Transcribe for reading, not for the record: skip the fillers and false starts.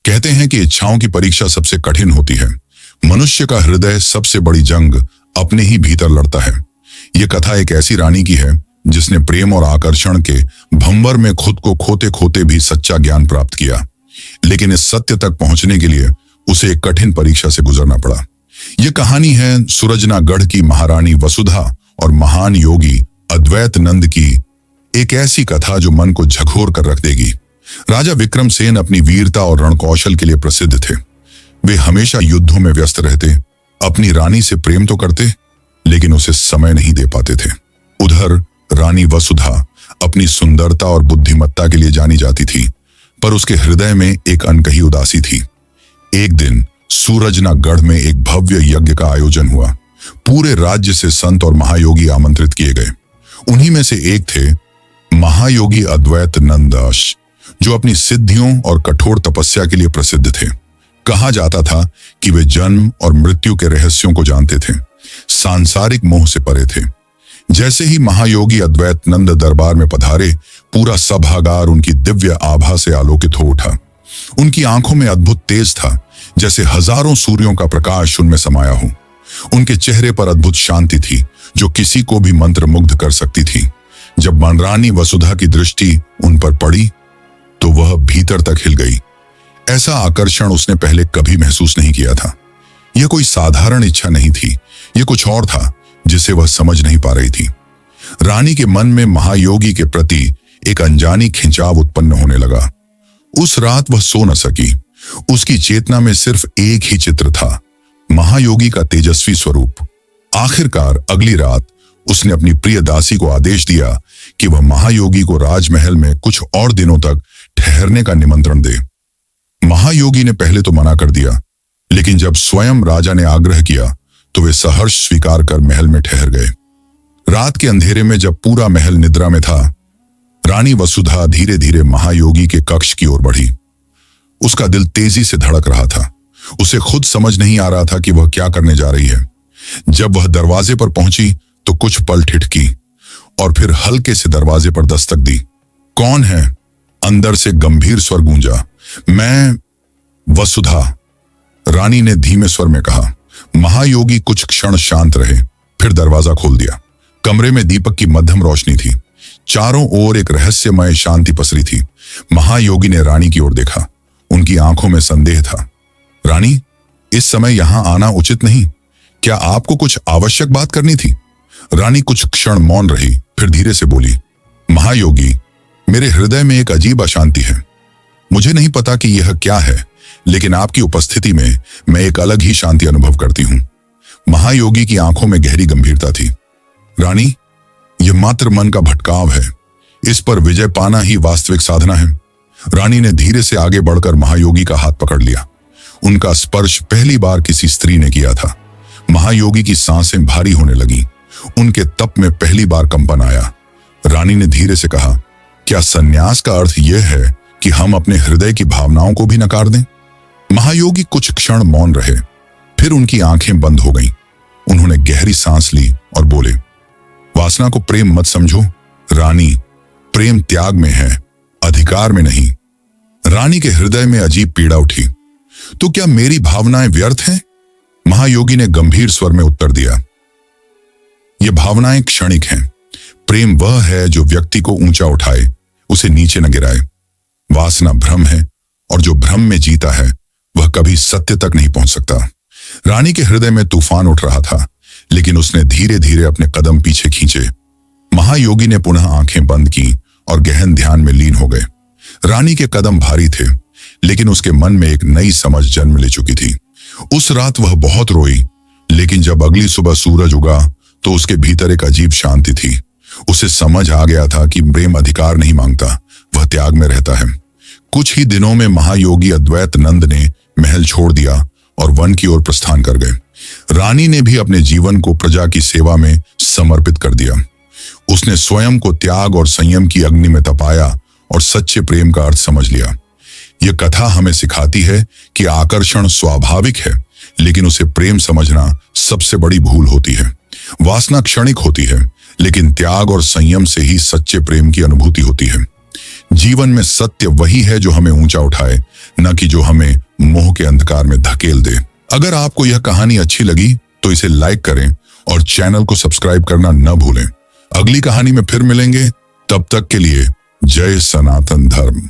कहते हैं कि इच्छाओं की परीक्षा सबसे कठिन होती है। मनुष्य का हृदय सबसे बड़ी जंग अपने ही भीतर लड़ता है। यह कथा एक ऐसी रानी की है जिसने प्रेम और आकर्षण के भंवर में खुद को खोते खोते भी सच्चा ज्ञान प्राप्त किया, लेकिन इस सत्य तक पहुंचने के लिए उसे एक कठिन परीक्षा से गुजरना पड़ा। यह कहानी है सूरजनागढ़ की महारानी वसुधा और महान योगी अद्वैत नंद की, एक ऐसी कथा जो मन को झकझोर कर रख देगी। राजा विक्रमसेन अपनी वीरता और रणकौशल के लिए प्रसिद्ध थे। वे हमेशा युद्धों में व्यस्त रहते, अपनी रानी से प्रेम तो करते लेकिन उसे समय नहीं दे पाते थे। उधर रानी वसुधा अपनी सुंदरता और बुद्धिमत्ता के लिए जानी जाती थी, पर उसके हृदय में एक अनकही उदासी थी। एक दिन सूरजनागढ़ में एक भव्य यज्ञ का आयोजन हुआ। पूरे राज्य से संत और महायोगी आमंत्रित किए गए। उन्हीं में से एक थे महायोगी अद्वैत नंदाश, जो अपनी सिद्धियों और कठोर तपस्या के लिए प्रसिद्ध थे। कहा जाता था कि वे जन्म और मृत्यु के रहस्यों को जानते थे, सांसारिक मोह से परे थे। जैसे ही महायोगी अद्वैत नंद दरबार में पधारे, पूरा सभागार उनकी दिव्य आभा से आलोकित हो उठा। उनकी आंखों में अद्भुत तेज था, जैसे हजारों सूर्यों का प्रकाश उनमें समाया हो। उनके चेहरे पर अद्भुत शांति थी, जो किसी को भी मंत्रमुग्ध कर सकती थी। जब महारानी वसुधा की दृष्टि उन पर पड़ी तो वह भीतर तक हिल गई। ऐसा आकर्षण उसने पहले कभी महसूस नहीं किया था। यह कोई साधारण इच्छा नहीं थी, यह कुछ और था जिसे वह समझ नहीं पा रही थी। रानी के मन में महायोगी के प्रति एक अनजानी खिंचाव उत्पन्न होने लगा। उस रात वह सो न सकी। उसकी चेतना में सिर्फ एक ही चित्र था, महायोगी का तेजस्वी स्वरूप। आखिरकार अगली रात उसने अपनी प्रिय दासी को आदेश दिया कि वह महायोगी को राजमहल में कुछ और दिनों तक ठहरने का निमंत्रण दे। महायोगी ने पहले तो मना कर दिया, लेकिन जब स्वयं राजा ने आग्रह किया तो वे सहर्ष स्वीकार कर महल में ठहर गए। रात के अंधेरे में जब पूरा महल निद्रा में था, रानी वसुधा धीरे धीरे महायोगी के कक्ष की ओर बढ़ी। उसका दिल तेजी से धड़क रहा था। उसे खुद समझ नहीं आ रहा था कि वह क्या करने जा रही है। जब वह दरवाजे पर पहुंची तो कुछ पल ठिठकी और फिर हल्के से दरवाजे पर दस्तक दी। कौन है? अंदर से गंभीर स्वर गूंजा। मैं वसुधा, रानी ने धीमे स्वर में कहा। महायोगी कुछ क्षण शांत रहे, फिर दरवाजा खोल दिया। कमरे में दीपक की मध्यम रोशनी थी। चारों ओर एक रहस्यमय शांति पसरी थी। महायोगी ने रानी की ओर देखा। उनकी आंखों में संदेह था। रानी, इस समय यहां आना उचित नहीं। क्या आपको कुछ आवश्यक बात करनी थी? रानी कुछ क्षण मौन रही, फिर धीरे से बोली, महायोगी, मेरे हृदय में एक अजीब अशांति है। मुझे नहीं पता कि यह क्या है, लेकिन आपकी उपस्थिति में मैं एक अलग ही शांति अनुभव करती हूं। महायोगी की आंखों में गहरी गंभीरता थी। रानी, यह मात्र मन का भटकाव है। इस पर विजय पाना ही वास्तविक साधना है। रानी ने धीरे से आगे बढ़कर महायोगी का हाथ पकड़ लिया। उनका स्पर्श पहली बार किसी स्त्री ने किया था। महायोगी की सांसें भारी होने लगी। उनके तप में पहली बार कंपन आया। रानी ने धीरे से कहा, क्या संन्यास का अर्थ यह है कि हम अपने हृदय की भावनाओं को भी नकार दें? महायोगी कुछ क्षण मौन रहे, फिर उनकी आंखें बंद हो गईं। उन्होंने गहरी सांस ली और बोले, वासना को प्रेम मत समझो रानी, प्रेम त्याग में है, अधिकार में नहीं। रानी के हृदय में अजीब पीड़ा उठी। तो क्या मेरी भावनाएं व्यर्थ हैं? महायोगी ने गंभीर स्वर में उत्तर दिया, ये भावनाएं क्षणिक हैं। प्रेम वह है जो व्यक्ति को ऊंचा उठाए, उसे नीचे न गिराए। वासना भ्रम है, और जो भ्रम में जीता है वह कभी सत्य तक नहीं पहुंच सकता। रानी के हृदय में तूफान उठ रहा था, लेकिन उसने धीरे धीरे अपने कदम पीछे खींचे। महायोगी ने पुनः आंखें बंद की और गहन ध्यान में लीन हो गए। रानी के कदम भारी थे, लेकिन उसके मन में एक नई समझ जन्म ले चुकी थी। उस रात वह बहुत रोई, लेकिन जब अगली सुबह सूरज उगा तो उसके भीतर एक अजीब शांति थी। उसे समझ आ गया था कि प्रेम अधिकार नहीं मांगता, वह त्याग में रहता है। कुछ ही दिनों में महायोगी अद्वैत नंद ने महल छोड़ दिया और वन की ओर प्रस्थान कर गए। रानी ने भी अपने जीवन को प्रजा की सेवा में समर्पित कर दिया। उसने स्वयं को त्याग और संयम की अग्नि में तपाया और सच्चे प्रेम का अर्थ समझ लिया। यह कथा हमें सिखाती है कि आकर्षण स्वाभाविक है, लेकिन उसे प्रेम समझना सबसे बड़ी भूल होती है। वासना क्षणिक होती है, लेकिन त्याग और संयम से ही सच्चे प्रेम की अनुभूति होती है। जीवन में सत्य वही है जो हमें ऊंचा उठाए, न कि जो हमें मोह के अंधकार में धकेल दे। अगर आपको यह कहानी अच्छी लगी तो इसे लाइक करें और चैनल को सब्सक्राइब करना न भूलें। अगली कहानी में फिर मिलेंगे, तब तक के लिए जय सनातन धर्म।